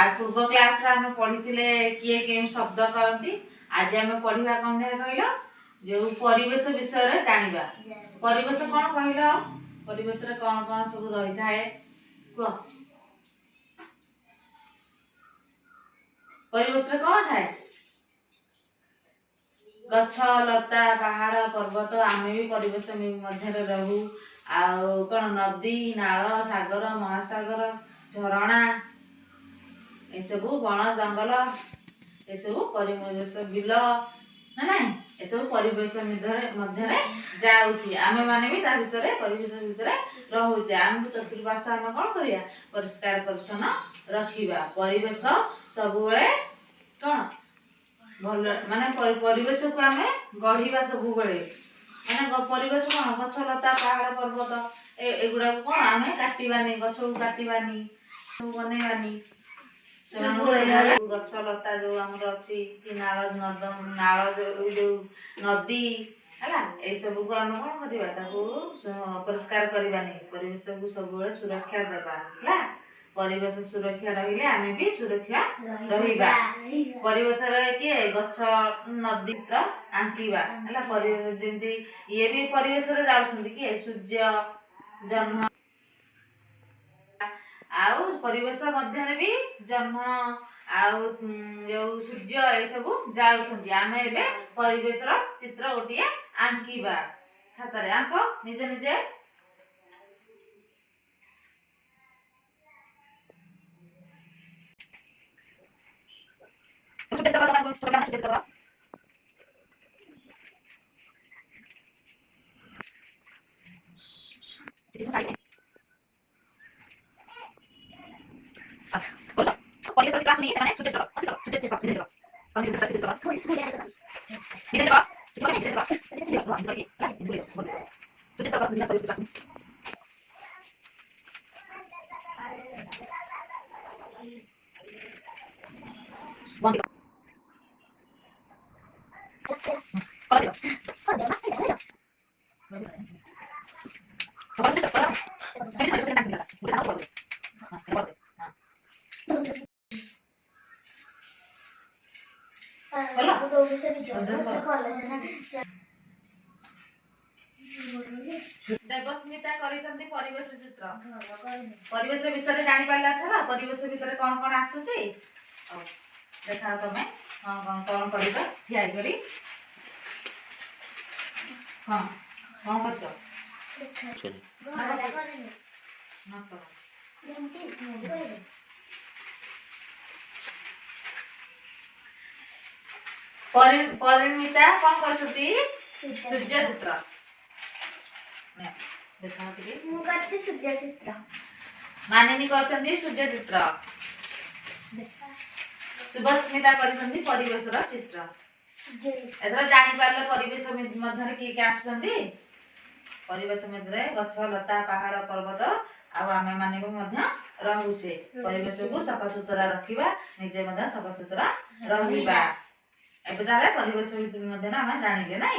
आज पूर्व क्लास रे हम पढ़िथिले किए के शब्द कहती। आज हम पढ़िबा कोन है कहलो जो परिवेश विषय रे जानिबा। परिवेश कोन कहलो परिवेश रे कोन कोन सब रही थाए को परिवेश रे कोन थाए गछ लता पहाड़ पर्वत आमे भी परिवेश मध्य रे रहू आ कोन नदी नाल सागर महासागर झरणा ए सब वन जंगल ए सब परिवेश बिल ना ना ए सब परिवेश मध्य रे जाउची आमे माने भी ता भितरे परिवेश भितरे रहूचे आम चतुर्पार्श्व आम कोन करिया परिष्कार परिच्छन्न रखिबा परिवेश सब बेले कोन भल माने परिवेश को आमे गढ़ीबा सब बेले माने परिवेश कोन गछ लता पहाड़ पर्वत एगुडा कोन आमे काटिबानी गछ को काटिबानी बनेबानी गछ लता जो हमर अछि कि नाळ नदम नाळ जो नदी हला ए सब को हम कोन करिबा ताको परिष्कार करिबानी परिवेश को सब बेले सुरक्षा देबा हला परिवेश सुरक्षा रहिले आमे भी सुरक्षा रहिबा परिवेश रे के गछ नदी त आंकीबा हला परिवेश जेंति ये भी परिवेश रे जाउछंती कि सूर्य जन्म आउ परिवेश मध्य रे भी जन्म आउ जो सूर्य ए सब जाउछंती आमे एबे परिवेश रो चित्र गोटिए आंकीबा खाता रे आंको निजे निजे परिवेश क्लास में माने देवस्मिता करिसंती परिवेश चित्र परिवेश विषय जानि पाला थरा परिवेश भीतर कोन कोन आसुची देखा तमे कोन करिबा थिया करी हां कोन करछ चल ना करो परिमिता कोन करछती सूर्य चित्र ने देखा के मु करछि सूर्य चित्र मानिनी करछंती सूर्य चित्र सुभस्मिता करछंती परिवेश रा चित्र एथरा जानि पारले परिवेश मध्य रे के आसुचंती परिवेश मध्य रे गछ लता पहाड़ पर्वत आ आमे माने मध्य रहूचे परिवेश को सफा सुतरा रखिबा निजे मध्य सफा सुतरा रहिबा एबे तारे परिवेश मध्य ना हम जानिले नै